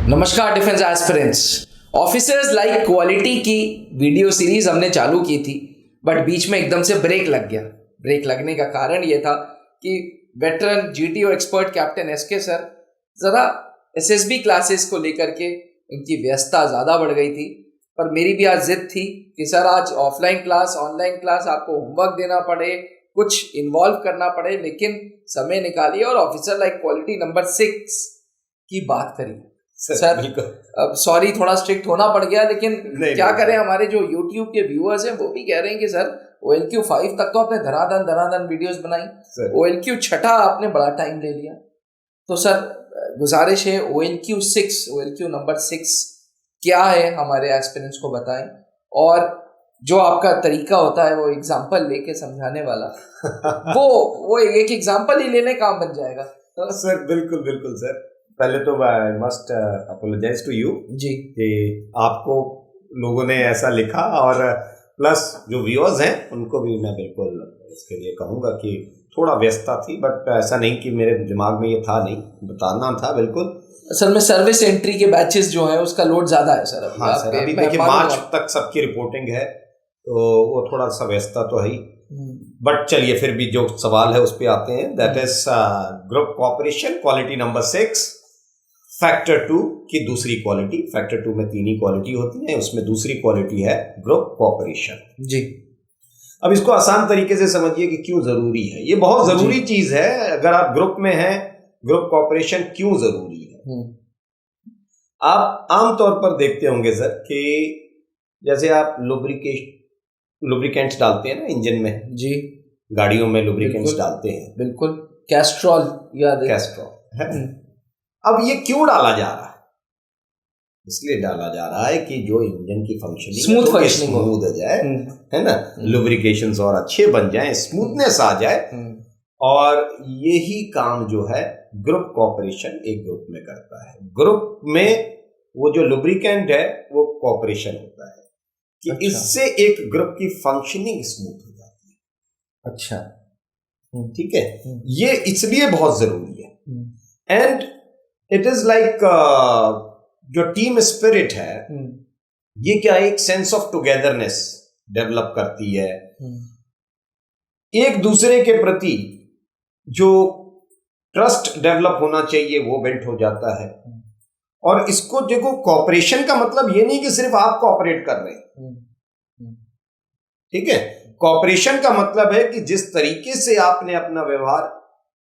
नमस्कार defence aspirants. Officers like quality की video series हमने चालू की थी, बट बीच में एकदम से ब्रेक लग गया। ब्रेक लगने का कारण ये था कि veteran GTO expert captain SK sir ज़रा एसएसबी क्लासेस को लेकर के उनकी व्यस्तता ज़्यादा बढ़ गई थी। पर मेरी भी आज जिद थी कि सर आज ऑफलाइन क्लास ऑनलाइन क्लास आपको होमवर्क देना पड़े, कुछ इन्वॉल्व करना पड़े, लेकिन समय निकालिए और ऑफिसर लाइक क्वालिटी नंबर 6 की बात करिए। सर अब सॉरी थोड़ा स्ट्रिक्ट होना पड़ गया, लेकिन क्या करें, हमारे जो YouTube के व्यूअर्स हैं वो भी कह रहे हैं कि सर OLQ 5 तक तो आपने धराधन वीडियोस बनाई, OLQ 6 आपने बड़ा टाइम ले लिया। तो सर गुजारिश है OLQ नंबर 6 क्या है हमारे एस्पिरेंट्स को बताएं, और जो आपका तरीका होता है वो एग्जाम्पल लेके समझाने वाला वो एक एग्जाम्पल ही लेने काम बन जाएगा। तो सर बिल्कुल सर, पहले तो I must apologise to you ji कि आपको लोगों ने ऐसा लिखा, और प्लस जो व्यूअर्स हैं उनको भी मैं बिल्कुल इसके लिए कहूँगा कि थोड़ा व्यस्तता थी, बट ऐसा नहीं कि मेरे दिमाग में ये था नहीं, बताना था बिल्कुल। सर में सर्विस एंट्री के बैचेस जो है उसका लोड ज्यादा है सर। हाँ सर, अभी देखिए मार्च तक सबकी रिपोर्टिंग है, तो वो थोड़ा सा व्यस्तता तो है ही, बट चलिए फिर भी जो सवाल है उस पर आते हैं। That is group cooperation quality number 6 factor 2 की दूसरी क्वालिटी। फैक्टर 2 में 3 ही क्वालिटी होती है, उसमें दूसरी क्वालिटी है ग्रुप कोऑपरेशन। जी अब इसको आसान तरीके से समझिए कि क्यों जरूरी है। ये बहुत जरूरी चीज है, अगर आप ग्रुप में हैं, ग्रुप कोऑपरेशन क्यों जरूरी है। आप आमतौर पर देखते होंगे सर कि जैसे आप लुब्रिकेंट्स डालते हैं ना इंजन में, जी गाड़ियों में लुब्रिकेंट्स डालते हैं, बिल्कुल कैस्ट्रॉल याद है, कैस्ट्रॉल। अब ये क्यों डाला जा रहा है? इसलिए डाला जा रहा है कि जो इंजन की फंक्शनिंग स्मूथ हो जाए, है ना, लुब्रिकेशंस और अच्छे बन जाएं, स्मूथनेस आ जाए, और यही काम जो है ग्रुप कोऑपरेशन एक ग्रुप में करता है। ग्रुप में वो जो लुब्रिकेंट है वो कोऑपरेशन होता है कि अच्छा, इससे एक ग्रुप की फंक्शनिंग स्मूथ हो जाती है। अच्छा ठीक है, ये इसलिए बहुत जरूरी है। एंड इट इज लाइक जो टीम स्पिरिट है, ये क्या एक सेंस ऑफ टुगेदरनेस डेवलप करती है, एक दूसरे के प्रति जो ट्रस्ट डेवलप होना चाहिए वो बिल्ट हो जाता है। और इसको देखो, कोऑपरेशन का मतलब ये नहीं कि सिर्फ आप कोऑपरेट कर रहे हैं, ठीक है। कोऑपरेशन का मतलब है कि जिस तरीके से आपने अपना व्यवहार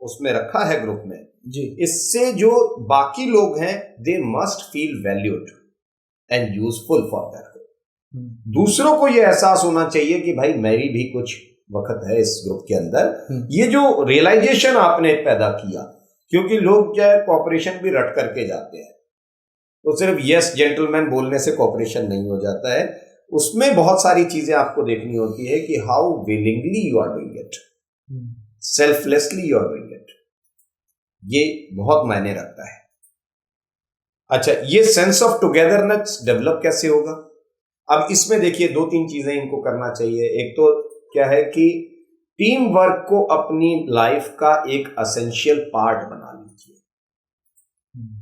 उसमें रखा है ग्रुप में जी, इससे जो बाकी लोग हैं they must feel valued and useful for that. दूसरों को यह एहसास होना चाहिए कि भाई मेरी भी कुछ वक्त है इस ग्रुप के अंदर। ये जो रियलाइजेशन आपने पैदा किया, क्योंकि लोग क्या है कोऑपरेशन भी रट करके जाते हैं, तो सिर्फ यस जेंटलमैन बोलने से कोऑपरेशन नहीं हो जाता है, उसमें बहुत सारी चीजें आपको देखनी होती है कि how willingly you are doing it, selflessly you are doing it. ये बहुत मायने रखता है। अच्छा, ये सेंस ऑफ टुगेदरनेस डेवलप कैसे होगा? अब इसमें देखिए 2-3 चीजें इनको करना चाहिए। एक तो क्या है कि टीम वर्क को अपनी लाइफ का एक एसेंशियल पार्ट बना लीजिए,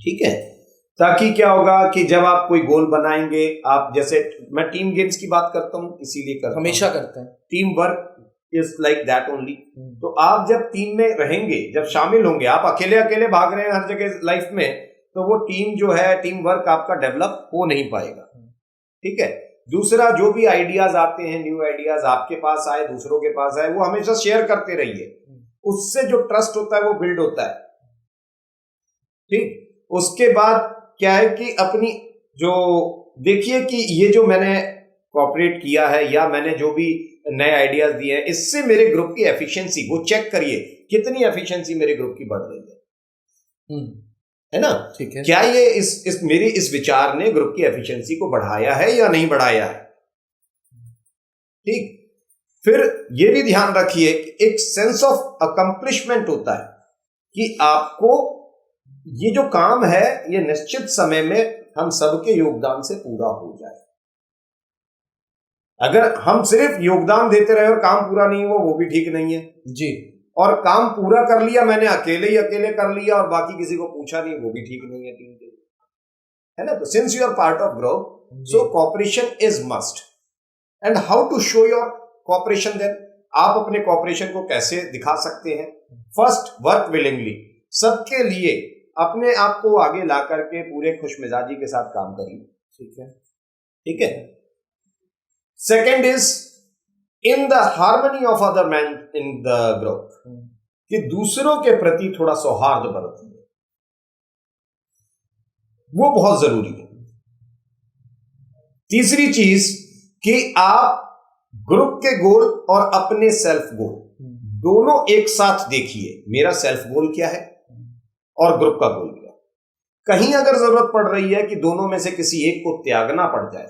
ठीक है, ताकि क्या होगा कि जब आप कोई गोल बनाएंगे, आप जैसे मैं टीम गेम्स की बात करता हूं इसीलिए करता हमेशा करते हैं, team work is like that only. तो आप जब टीम में रहेंगे, जब शामिल होंगे, आप अकेले भाग रहे हैं हर जगह लाइफ में, तो वो टीम जो है, टीम वर्क आपका डेवलप हो नहीं पाएगा, ठीक है। दूसरा, जो भी आइडियाज आते हैं, न्यू आइडियाज आपके पास आए, दूसरों के पास आए, वो हमेशा शेयर करते रहिए, उससे जो ट्रस्ट होता है वो बिल्ड होता है, ठीक। उसके बाद क्या है कि अपनी जो देखिए कि ये जो मैंने कोऑपरेट किया है या मैंने जो भी नए आइडियाज दिए हैं, इससे मेरे ग्रुप की एफिशिएंसी, वो चेक करिए कितनी एफिशिएंसी मेरे ग्रुप की बढ़ रही है ना, ठीक है। क्या ये मेरी इस विचार ने ग्रुप की एफिशिएंसी को बढ़ाया है या नहीं बढ़ाया है, ठीक। फिर ये भी ध्यान रखिए कि एक सेंस ऑफ अकम्प्लिशमेंट होता है कि आपको ये जो काम है ये निश्चित समय में हम सबके योगदान से पूरा हो जाए। अगर हम सिर्फ योगदान देते रहे और काम पूरा नहीं हुआ, वो भी ठीक नहीं है जी। और काम पूरा कर लिया मैंने अकेले कर लिया और बाकी किसी को पूछा नहीं, वो भी ठीक नहीं है टीम के लिए। है ना? तो since you are part of group, so cooperation is must. And how to show your cooperation then? आप अपने कॉपरेशन को कैसे दिखा सकते हैं? फर्स्ट, वर्क विलिंगली, सबके लिए अपने आप को आगे ला करके पूरे खुशमिजाजी के साथ काम करिए। ठीक है, ठीक है। Second is in the harmony of other man in the group, कि दूसरों के प्रति थोड़ा सौहार्द बरतिए, वो बहुत जरूरी है। तीसरी चीज कि आप ग्रुप के गोल और अपने सेल्फ गोल दोनों एक साथ देखिए। मेरा सेल्फ गोल क्या है और ग्रुप का गोल क्या है। कहीं अगर जरूरत पड़ रही है कि दोनों में से किसी एक को त्यागना पड़ जाए,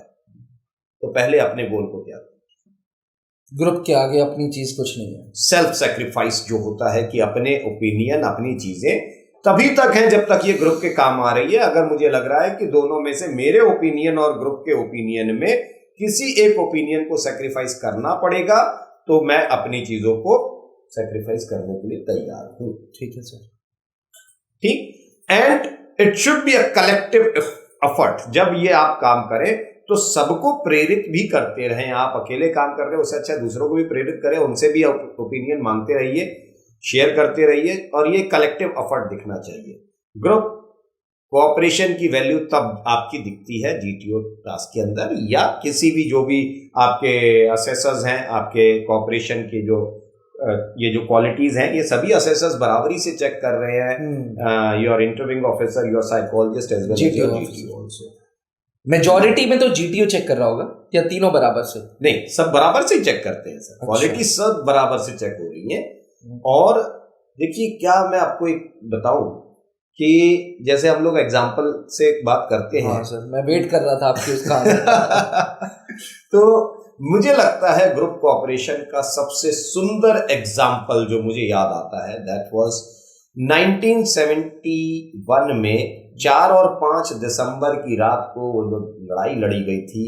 तो पहले अपने गोल को त्याग। ग्रुप के आगे अपनी चीज कुछ नहीं है। सेल्फ सेक्रीफाइस जो होता है कि अपने ओपिनियन, अपनी चीजें तभी तक है जब तक ये ग्रुप के काम आ रही है। अगर मुझे लग रहा है कि दोनों में से मेरे ओपिनियन और ग्रुप के ओपिनियन में किसी एक ओपिनियन को सेक्रीफाइस करना पड़ेगा, तो मैं अपनी चीजों को सेक्रीफाइस करने के लिए तैयार हूं। ठीक है सर। ठीक। And it should be a collective effort. जब ये आप काम करें तो सबको प्रेरित भी करते रहें। आप अकेले काम कर रहे हो, उससे अच्छा दूसरों को भी प्रेरित करें, उनसे भी ओपिनियन मांगते रहिए, शेयर करते रहिए, और ये कलेक्टिव एफर्ट दिखना चाहिए। ग्रुप कोऑपरेशन की वैल्यू तब आपकी दिखती है जीटीओ टास्क के अंदर, या किसी भी जो भी आपके असेसर्स हैं, आपके कोऑपरेशन के जो ये जो क्वालिटीज हैं, ये सभी असेसर्स बराबरी से चेक कर रहे हैं। Your interviewing officer, your psychologist as well as your GTO also. Majority में तो जीटीओ चेक कर रहा होगा, या तीनों बराबर से? नहीं, सब बराबर से चेक करते हैं सर। क्वालिटी सब बराबर से चेक हो रही है। और देखिए, क्या मैं आपको एक बताऊं कि जैसे हम लोग एग्जाम्पल से बात करते हैं। हाँ सर, मैं वेट कर रहा था आपकी उसका। तो मुझे लगता है ग्रुप कोऑपरेशन का सबसे सुंदर एग्जाम्पल जो मुझे याद आता है, दैट वाज 1971 में 4 और 5 दिसंबर की रात को वो जो लड़ाई लड़ी गई थी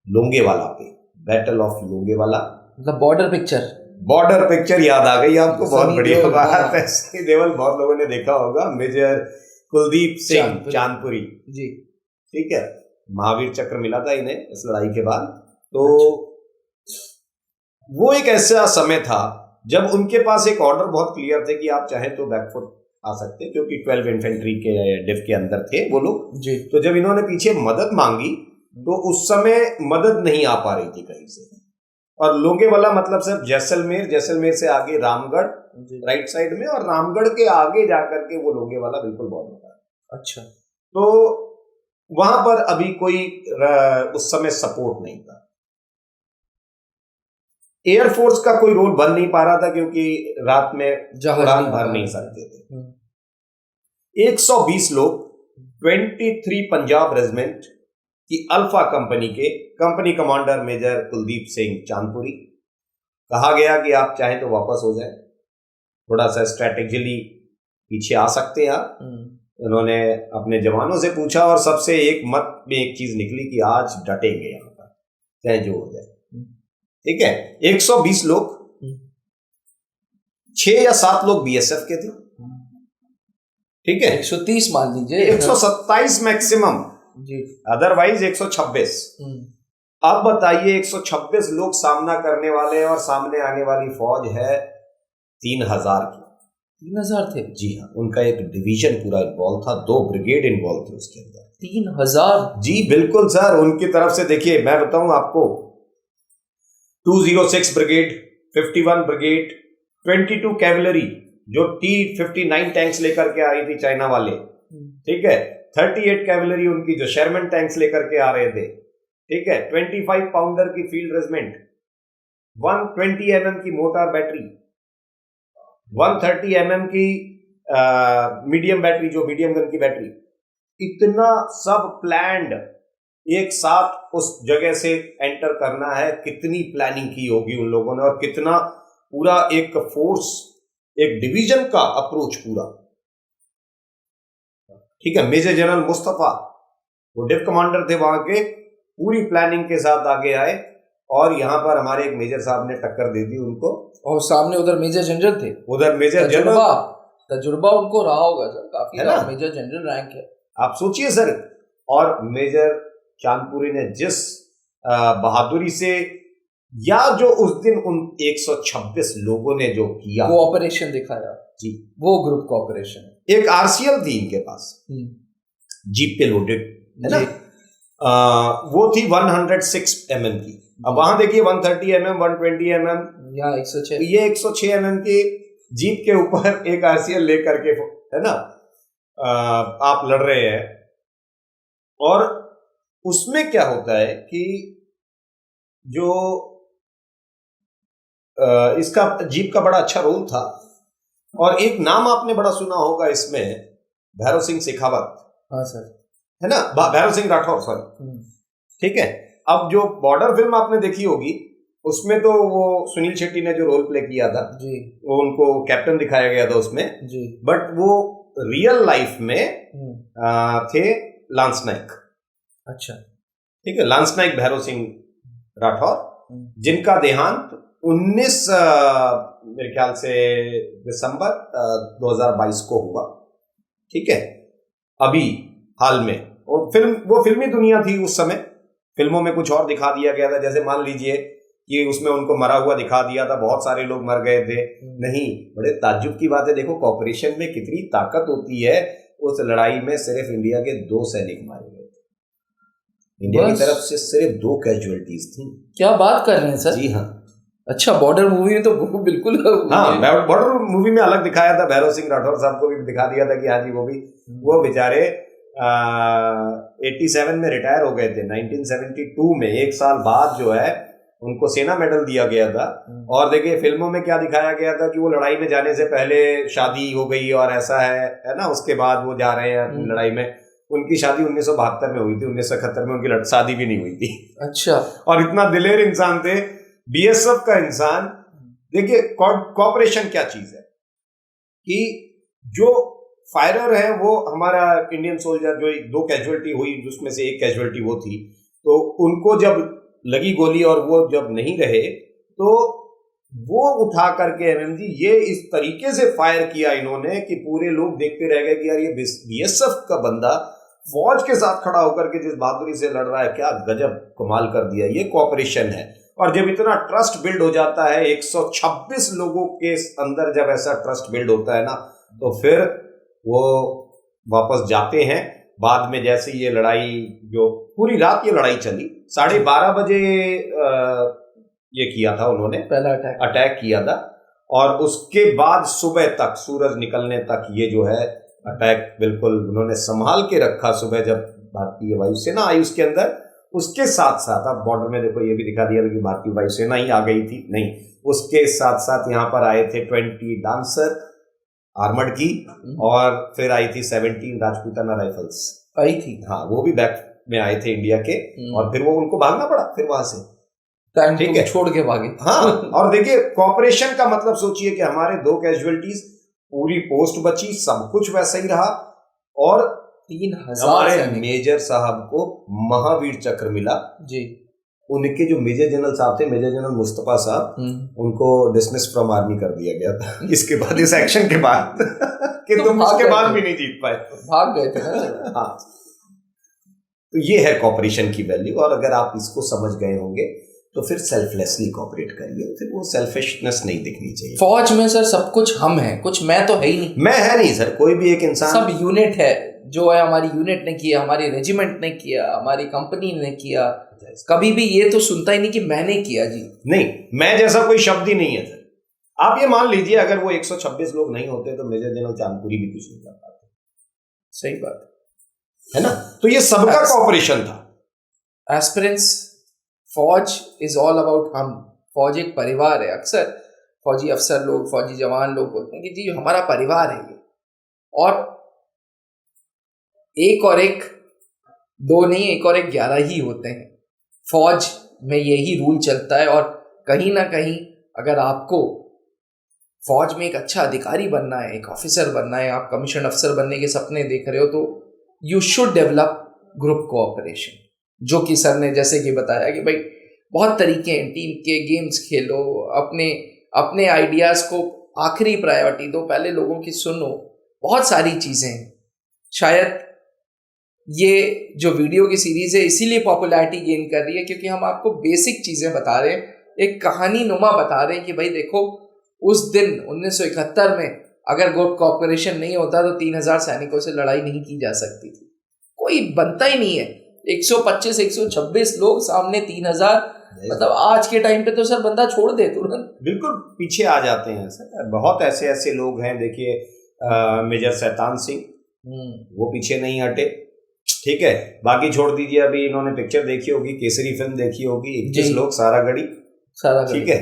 लोंगेवाला पे, बैटल ऑफ लोंगेवाला। मतलब बॉर्डर पिक्चर याद आ गई आपको? बहुत बढ़िया बात है। सनी देओल बहुत लोगों ने देखा होगा। मेजर कुलदीप सिंह चांदपुरी जी, ठीक है, महावीर चक्र मिला था इन्हें इस लड़ाई के बाद। तो वो एक ऐसा समय था जब उनके पास एक ऑर्डर बहुत क्लियर थे कि आप चाहें तो बैकफुट आ सकते, क्योंकि 12 इन्फेंट्री के डिव के अंदर थे वो लोग जी। तो जब इन्होंने पीछे मदद मांगी तो उस समय मदद नहीं आ पा रही थी कहीं से। और लोंगेवाला मतलब सिर्फ जैसलमेर से आगे रामगढ़ राइट साइड में, और रामगढ़ के आगे जाकर के वो लोंगेवाला बिल्कुल बॉर्डर पर। अच्छा। तो वहां पर अभी कोई उस समय सपोर्ट नहीं था। एयरफोर्स का कोई रोल बन नहीं पा रहा था, क्योंकि रात में उड़ान भर नहीं सकते थे। 120 लोग 23 पंजाब रेजिमेंट की अल्फा कंपनी के company commander major Kuldeep Singh Chandpuri, कहा गया कि आप चाहें तो वापस हो जाए, थोड़ा सा स्ट्रैटेजिकली पीछे आ सकते हैं आप। उन्होंने अपने जवानों से पूछा और सबसे एक मत में एक चीज निकली कि आज डटेंगे यहां पर, चाहे जो हो जाए। ठीक है, 120 लोग, 6 या 7 लोग बीएसएफ के थे। ठीक है, 130 मान लीजिए, 127 मैक्सिमम जी, अदरवाइज 126। अब बताइए 126 लोग सामना करने वाले हैं और सामने आने वाली फौज है 3000 की। 3000 थे? जी हाँ, उनका एक डिवीजन पूरा इन्वॉल्व था, 2 ब्रिगेड इन्वॉल्व थे उसके अंदर। 3000? जी बिल्कुल सर। उनकी तरफ से देखिए, मैं बताऊं आपको, 206 ब्रिगेड, 51 ब्रिगेड, 22 कैवलरी जो T-59 टैंक्स लेकर के आ रही थी चाइना वाले। ठीक है, 38 कैवलरी उनकी जो शर्मन टैंक्स लेकर के आ रहे थे। ठीक है, 25 पाउंडर की फील्ड रेजिमेंट, 120 mm की मोटार बैटरी, 130 mm की मीडियम बैटरी, जो मीडियम गन की बैटरी, इतना सब प्लान्ड एक साथ उस जगह से एंटर करना है। कितनी प्लानिंग की होगी उन लोगों ने, और कितना पूरा एक फोर्स, एक डिवीजन का अप्रोच पूरा। ठीक है, मेजर जनरल मुस्तफा वो डिव कमांडर थे वहां के, पूरी प्लानिंग के साथ आगे आए, और यहां पर हमारे एक मेजर साहब ने टक्कर दे दी उनको। और सामने उधर मेजर जनरल थे, उधर मेजर जनरल, तजुर्बा उनको रहा होगा सर, काफी मेजर जनरल रैंक है। आप सोचिए सर, और मेजर चांदपुरी ने जिस बहादुरी से, या जो उस दिन उन 126 लोगों ने जो किया, कोऑपरेशन दिखाया जी, वो ग्रुप कोऑपरेशन। एक आरसीएल थी इनके पास, जीप पे लोडेड, है ना, वो थी 106 mm की। अब वहां देखिए 130 mm, 120 mm, या 106, ये 106 mm की जीप के ऊपर एक आरसीएल लेकर के, है ना, आप लड़ रहे हैं। और उसमें क्या होता है कि जो इसका जीप का बड़ा अच्छा रोल था। और एक नाम आपने बड़ा सुना होगा इसमें, भैरव सिंह शेखावत। हाँ सर, है ना, भैरव सिंह राठौर, सॉरी, ठीक है। अब जो बॉर्डर फिल्म आपने देखी होगी, उसमें तो वो सुनील शेट्टी ने जो रोल प्ले किया था जी, वो उनको कैप्टन दिखाया गया था उसमें जी, बट वो रियल लाइफ में थे लांस नाइक। अच्छा, ठीक है, लांस नाइक भैरव सिंह राठौर, जिनका देहांत 19 मेरे ख्याल से दिसंबर 2022 को हुआ। ठीक है, अभी हाल में। और वो फिल्मी दुनिया थी उस समय, फिल्मों में कुछ और दिखा दिया गया था। जैसे मान लीजिए कि उसमें उनको मरा हुआ दिखा दिया था, बहुत सारे लोग मर गए थे। नहीं, बड़े ताज्जुब की बात है, देखो कॉपरेशन में कितनी ताकत होती है। उस लड़ाई में सिर्फ इंडिया के 2 सैनिक मारे गए थे, इंडिया की तरफ से सिर्फ 2 कैजुअलिटीज थी। क्या बात कर रहे हैं सर? जी हाँ। अच्छा, बॉर्डर मूवी में तो बिल्कुल, हाँ, बॉर्डर मूवी में अलग दिखाया था, भैरव सिंह राठौर साहब को भी दिखा दिया था कि हाँ जी वो बेचारे 87 में रिटायर हो गए थे। 1972 में, 1 साल बाद जो है उनको सेना मेडल दिया गया था। और देखिए फिल्मों में क्या दिखाया गया था कि वो लड़ाई में जाने से पहले शादी हो गई और ऐसा है ना, उसके बाद वो जा रहे हैं लड़ाई में। उनकी शादी 1972 में हुई थी, 1971 में उनकी शादी भी नहीं हुई थी। अच्छा। और इतना दिलेर इंसान थे, बीएसएफ का इंसान। देखिए कॉपरेशन क्या चीज है कि जो फायरर है वो हमारा इंडियन सोल्जर, जो 2 कैजुअलिटी हुई जिसमें से 1 कैजुअलिटी वो थी, तो उनको जब लगी गोली और वो जब नहीं रहे तो वो उठा करके एमएमजी ये इस तरीके से फायर किया इन्होंने कि पूरे लोग देखते रह गए कि यार ये बीएसएफ का बंदा फौज के साथ खड़ा होकर के जिस बहादुरी से लड़ रहा है, क्या गजब कमाल कर दिया। ये कॉपरेशन है। और जब इतना ट्रस्ट बिल्ड हो जाता है 126 लोगों के अंदर, जब ऐसा ट्रस्ट बिल्ड होता है ना, तो फिर वो वापस जाते हैं। बाद में जैसे ये लड़ाई, जो पूरी रात ये लड़ाई चली, 12:30 बजे ये किया था उन्होंने, पहला अटैक किया था। और उसके बाद सुबह तक, सूरज निकलने तक ये जो है अटैक बिल्कुल उन्होंने संभाल के रखा। सुबह जब भारतीय वायुसेना आई उसके अंदर, उसके साथ साथ आप बॉर्डर में देखो ये भी दिखा दिया कि भारतीय वायुसेना ही आ गई थी, नहीं, उसके साथ साथ यहाँ पर आए थे 20 डांसर आर्मर्ड की, और फिर आई थी 17 राजपूताना राइफल्स आई थी। हाँ, वो भी बैक में आए थे इंडिया के। और फिर वो उनको भागना पड़ा फिर वहां से, ठीक है, छोड़ के भागे। हाँ, और देखिए कॉपरेशन का मतलब सोचिए कि हमारे 2 कैजुअलिटीज, पूरी पोस्ट बची, सब कुछ वैसा ही रहा। और 3000 हमारे मेजर साहब को महावीर चक्र मिला जी। उनके जो मेजर जनरल साहब थे, मेजर जनरल मुस्तफा साहब, उनको डिसमिस फ्रॉम आर्मी कर दिया गया था इसके बाद, इस एक्शन के बाद कि तुम उसके बाद भी नहीं जीत पाए, भाग गए थे। हाँ, तो ये है कॉपरेशन की वैल्यू। और अगर आप इसको समझ गए होंगे तो फिर सेल्फलेसली कॉपरेट करिए, फिर वो सेल्फिशनेस नहीं दिखनी चाहिए। फौज में सर सब कुछ हम है, कुछ मैं तो है ही नहीं। मैं है नहीं सर, कोई भी एक इंसान, सब यूनिट है। जो है हमारी यूनिट ने किया, हमारी रेजिमेंट ने किया, हमारी कंपनी ने किया। कभी भी ये तो सुनता ही नहीं कि मैंने किया जी। नहीं, मैं जैसा कोई शब्द ही नहीं है सर। आप ये मान लीजिए अगर वो 126 लोग नहीं होते तो मेजर जनरल चांदपुरी भी कुछ नहीं कर पाते। सही बात है ना। तो ये सबका कॉपरेशन था। एस्पिरेंट्स, फौज इज ऑल अबाउट हम। फौज एक परिवार है। अक्सर फौजी अफसर लोग, फौजी जवान लोग बोलते हैं कि जी हमारा परिवार है ये। और एक और एक 2 नहीं, एक और एक 11 ही होते हैं। फौज में यही रूल चलता है। और कहीं ना कहीं अगर आपको फौज में एक अच्छा अधिकारी बनना है, एक ऑफिसर बनना है, आप कमीशन अफसर बनने के सपने देख रहे हो, तो you should develop group cooperation. जो कि सर ने जैसे कि बताया कि भाई बहुत तरीके हैं, टीम के गेम्स खेलो, अपने आइडियाज़ को आखिरी प्रायोरिटी दो, पहले लोगों की सुनो, बहुत सारी चीज़ें हैं। शायद ये जो वीडियो की सीरीज है इसीलिए पॉपुलैरिटी गेन कर रही है क्योंकि हम आपको बेसिक चीजें बता रहे हैं, एक कहानी नुमा बता रहे हैं कि भाई देखो उस दिन 1971 में अगर गुड कॉर्पोरेशन नहीं होता तो 3000 सैनिकों से लड़ाई नहीं की जा सकती थी। कोई बनता ही नहीं है। 125 126 लोग सामने 3000, मतलब आज के टाइम पे तो सर बंदा छोड़ दे तुरंत, बिल्कुल पीछे आ जाते हैं सर। बहुत ऐसे ऐसे लोग हैं, देखिए मेजर शैतान सिंह, वो पीछे नहीं हटे, ठीक है। बाकी छोड़ दीजिए, अभी इन्होंने पिक्चर देखी होगी, केसरी फिल्म देखी होगी, 21 लोग सारा गढ़ी, ठीक है।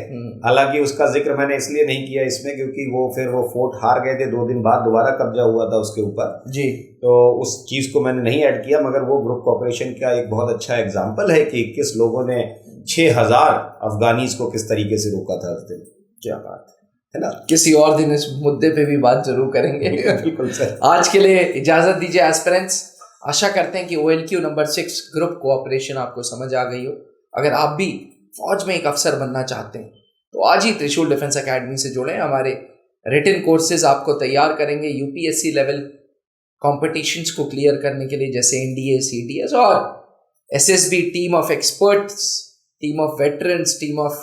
हालांकि उसका जिक्र मैंने इसलिए नहीं किया इसमें क्योंकि वो फिर वो फोर्ट हार गए थे, 2 दिन बाद दोबारा कब्जा हुआ था उसके ऊपर जी, तो उस चीज को मैंने नहीं ऐड किया। मगर वो ग्रुप कॉर्पोरेशन का एक बहुत अच्छा एग्जाम्पल है कि किस लोगों ने 6000 अफगानीज को किस तरीके से रोका था उस दिन। क्या बात है ना। किसी और दिन इस मुद्दे पे भी बात जरूर करेंगे। बिल्कुल सर। आज के लिए इजाजत दीजिए एस्पिरेंट्स। आशा करते हैं कि OLQ नंबर 6 ग्रुप कोऑपरेशन आपको समझ आ गई हो। अगर आप भी फौज में एक अफसर बनना चाहते हैं तो आज ही त्रिशूल डिफेंस एकेडमी से जुड़ें। हमारे रिटन कोर्सेज आपको तैयार करेंगे UPSC लेवल कॉम्पिटिशन्स को क्लियर करने के लिए, जैसे NDA, CDS और SSB team of experts, team of veterans, team of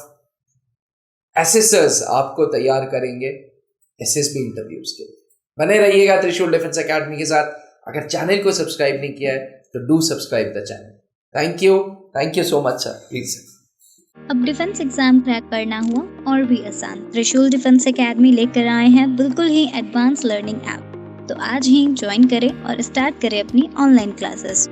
assessors आपको तैयार करेंगे SSB इंटरव्यूज के। बने रहिएगा त्रिशूल डिफेंस एकेडमी के साथ। अगर चैनल को सब्सक्राइब नहीं किया है तो do subscribe the channel. Thank you so much sir. Please. अब डिफेंस एग्जाम क्रैक करना हुआ और भी आसान, त्रिशूल डिफेंस एकेडमी लेकर आए हैं बिल्कुल ही एडवांस लर्निंग ऐप। तो आज ही ज्वाइन करें और स्टार्ट करें अपनी ऑनलाइन क्लासेस।